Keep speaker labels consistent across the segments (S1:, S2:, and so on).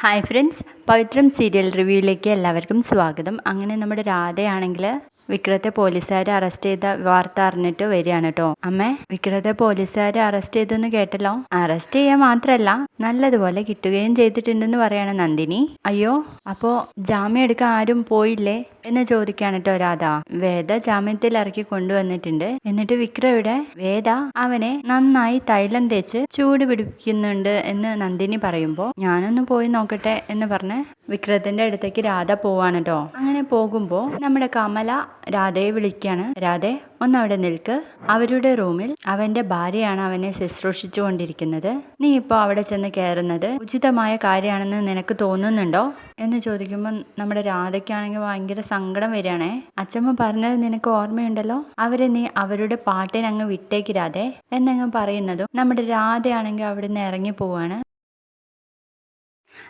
S1: Hi friends, പവിത്രം serial റിവ്യൂയിലേക്ക് എല്ലാവർക്കും സ്വാഗതം. അങ്ങനെ നമ്മുടെ രാധയാണെങ്കിൽ വിക്രത്തെ പോലീസുകാർ അറസ്റ്റ് ചെയ്ത വാർത്ത അറിഞ്ഞിട്ട് വരികയാണ് കേട്ടോ. അമ്മേ, വിക്രത്തെ പോലീസുകാർ അറസ്റ്റ് ചെയ്തെന്ന് കേട്ടല്ലോ. അറസ്റ്റ് ചെയ്യാൻ മാത്രമല്ല, നല്ലതുപോലെ കിട്ടുകയും ചെയ്തിട്ടുണ്ടെന്ന് പറയാണ് നന്ദിനി. അയ്യോ, അപ്പോ ജാമ്യം എടുക്കാൻ ആരും പോയില്ലേ എന്ന് ചോദിക്കാണ് കേട്ടോ രാധ. വേദ ജാമ്യത്തിൽ ഇറക്കി കൊണ്ടുവന്നിട്ടുണ്ട്. എന്നിട്ട് വിക്രയുടെ വേദ അവനെ നന്നായി തൈലം തേച്ച് ചൂട് പിടിപ്പിക്കുന്നുണ്ട് എന്ന് നന്ദിനി പറയുമ്പോ ഞാനൊന്ന് പോയി നോക്കട്ടെ എന്ന് പറഞ്ഞ് വിക്രത്തിന്റെ അടുത്തേക്ക് രാധ പോവാണ് കേട്ടോ. അങ്ങനെ പോകുമ്പോ നമ്മുടെ കമല രാധയെ വിളിക്കാണ്. രാധെ, ഒന്നവിടെ നിൽക്ക്. അവരുടെ റൂമിൽ അവന്റെ ഭാര്യയാണ് അവനെ ശുശ്രൂഷിച്ചു കൊണ്ടിരിക്കുന്നത്. നീ ഇപ്പോൾ അവിടെ ചെന്ന് കയറുന്നത് ഉചിതമായ കാര്യമാണെന്ന് നിനക്ക് തോന്നുന്നുണ്ടോ എന്ന് ചോദിക്കുമ്പോൾ നമ്മുടെ രാധയ്ക്കാണെങ്കിൽ ഭയങ്കര സങ്കടം വരികയാണേ. അച്ഛമ്മ പറഞ്ഞത് നിനക്ക് ഓർമ്മയുണ്ടല്ലോ, അവരെ നീ അവരുടെ പാട്ടിനങ്ങ് വിട്ടേക്ക് രാധെ എന്നങ്ങ് പറയുന്നതും നമ്മുടെ രാധയാണെങ്കിൽ അവിടുന്ന് ഇറങ്ങി പോവാണ്.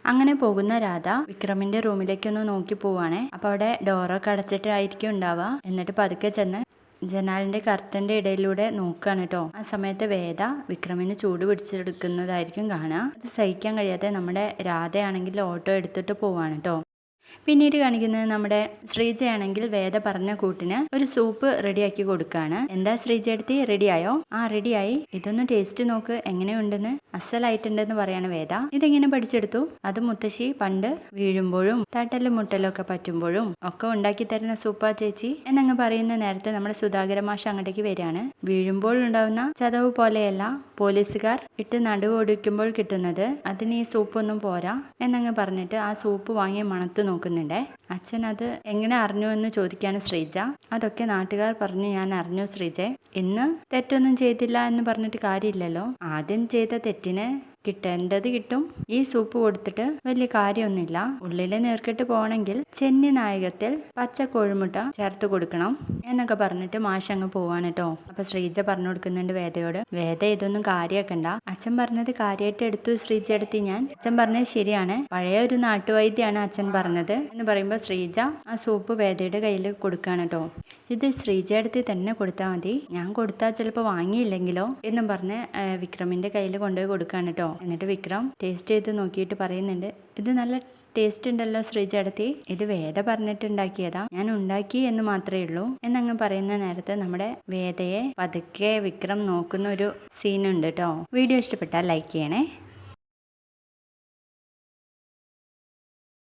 S1: അങ്ങനെ പോകുന്ന രാധ വിക്രമിന്റെ റൂമിലേക്കൊന്ന് നോക്കി പോവാണേ. അപ്പൊ അവിടെ ഡോറൊക്കെ അടച്ചിട്ടായിരിക്കും ഉണ്ടാവുക. എന്നിട്ട് പതുക്കെ ചെന്ന് ജനാലിന്റെ കർട്ടന്റെ ഇടയിലൂടെ നോക്കുകയാണ് കേട്ടോ. ആ സമയത്ത് വേദ വിക്രമിന് ചൂട് പിടിച്ചെടുക്കുന്നതായിരിക്കും കാണുക. അത് സഹിക്കാൻ കഴിയാതെ നമ്മുടെ രാധയാണെങ്കിൽ ഓട്ടോ എടുത്തിട്ട് പോവാണ് കേട്ടോ. പിന്നീട് കാണിക്കുന്നത് നമ്മുടെ ശ്രീജയാണെങ്കിൽ വേദ പറഞ്ഞ കൂട്ടിന് ഒരു സൂപ്പ് റെഡിയാക്കി കൊടുക്കുകയാണ്. എന്താ ശ്രീജ എടുത്തി, റെഡിയായോ? ആ, റെഡിയായി. ഇതൊന്ന് ടേസ്റ്റ് നോക്ക്, എങ്ങനെയുണ്ടെന്ന്. അസലായിട്ടുണ്ടെന്ന് പറയാണ് വേദ. ഇതെങ്ങനെ പഠിച്ചെടുത്തു? അത് മുത്തശ്ശി പണ്ട് വീഴുമ്പോഴും തട്ടലും മുട്ടലും ഒക്കെ പറ്റുമ്പോഴും ഒക്കെ ഉണ്ടാക്കി തരുന്ന സൂപ്പാ ചേച്ചി എന്നങ്ങ് പറയുന്ന നേരത്തെ നമ്മുടെ സുധാകര മാഷ് അങ്ങോട്ടേക്ക് വരികയാണ്. വീഴുമ്പോൾ ഉണ്ടാവുന്ന ചതവ് പോലെയല്ല പോലീസുകാർ ഇട്ട് നടുവൊടിക്കുമ്പോൾ കിട്ടുന്നത്, അതിന് ഈ സൂപ്പൊന്നും പോരാ എന്നങ്ങ് പറഞ്ഞിട്ട് ആ സൂപ്പ് വാങ്ങി മണത്ത് നോക്കുന്നുണ്ടേ. അച്ഛൻ അത് എങ്ങനെ അറിഞ്ഞു എന്ന് ചോദിക്കാണ് ശ്രീജ. അതൊക്കെ നാട്ടുകാർ പറഞ്ഞ് ഞാൻ അറിഞ്ഞു ശ്രീജെ. ഇന്ന് തെറ്റൊന്നും ചെയ്തില്ല എന്ന് പറഞ്ഞിട്ട് കാര്യമില്ലല്ലോ. ആദ്യം ചെയ്ത തെറ്റിന് കിട്ടേണ്ടത് കിട്ടും. ഈ സൂപ്പ് കൊടുത്തിട്ട് വലിയ കാര്യമൊന്നുമില്ല. ഉള്ളിലെ നീർക്കെട്ട് പോകണമെങ്കിൽ ചെന്നി നായകത്തിൽ പച്ച കോഴിമുട്ട ചേർത്ത് കൊടുക്കണം എന്നൊക്കെ പറഞ്ഞിട്ട് മാഷ് അങ്ങ് പോവാണ് കേട്ടോ. അപ്പൊ ശ്രീജ പറഞ്ഞു കൊടുക്കുന്നുണ്ട് വേദയോട്, വേദ ഇതൊന്നും കാര്യാക്കണ്ട, അച്ഛൻ പറഞ്ഞത് കാര്യമായിട്ട് എടുത്തു ശ്രീജ എടുത്തി ഞാൻ. അച്ഛൻ പറഞ്ഞത് ശരിയാണ്, പഴയ ഒരു നാട്ടുവൈദ്യാണ് അച്ഛൻ പറഞ്ഞത് എന്ന് പറയുമ്പോൾ ശ്രീജ ആ സൂപ്പ് വേദയുടെ കയ്യിൽ കൊടുക്കുകയാണ് കേട്ടോ. ഇത് ശ്രീജ എടുത്ത് തന്നെ കൊടുത്താൽ മതി, ഞാൻ കൊടുത്താൽ ചിലപ്പോൾ വാങ്ങിയില്ലെങ്കിലോ എന്നും പറഞ്ഞ് വിക്രമിന്റെ കയ്യിൽ കൊണ്ടുപോയി കൊടുക്കുകയാണ് കേട്ടോ. എന്നിട്ട് വിക്രം ടേസ്റ്റ് ചെയ്ത് നോക്കിയിട്ട് പറയുന്നുണ്ട്, ഇത് നല്ല ടേസ്റ്റ് ഉണ്ടല്ലോ ശ്രീജ എടുത്തി, ഇത് വേദ പറഞ്ഞിട്ടുണ്ടാക്കിയതാ, ഞാൻ ഉണ്ടാക്കി എന്ന് മാത്രമേ ഉള്ളൂ എന്നങ്ങ് പറയുന്ന നേരത്തെ നമ്മുടെ വേദയെ പതുക്കെ വിക്രം നോക്കുന്ന ഒരു സീനുണ്ട് കേട്ടോ. വീഡിയോ ഇഷ്ടപ്പെട്ടാൽ ലൈക്ക് ചെയ്യണേ.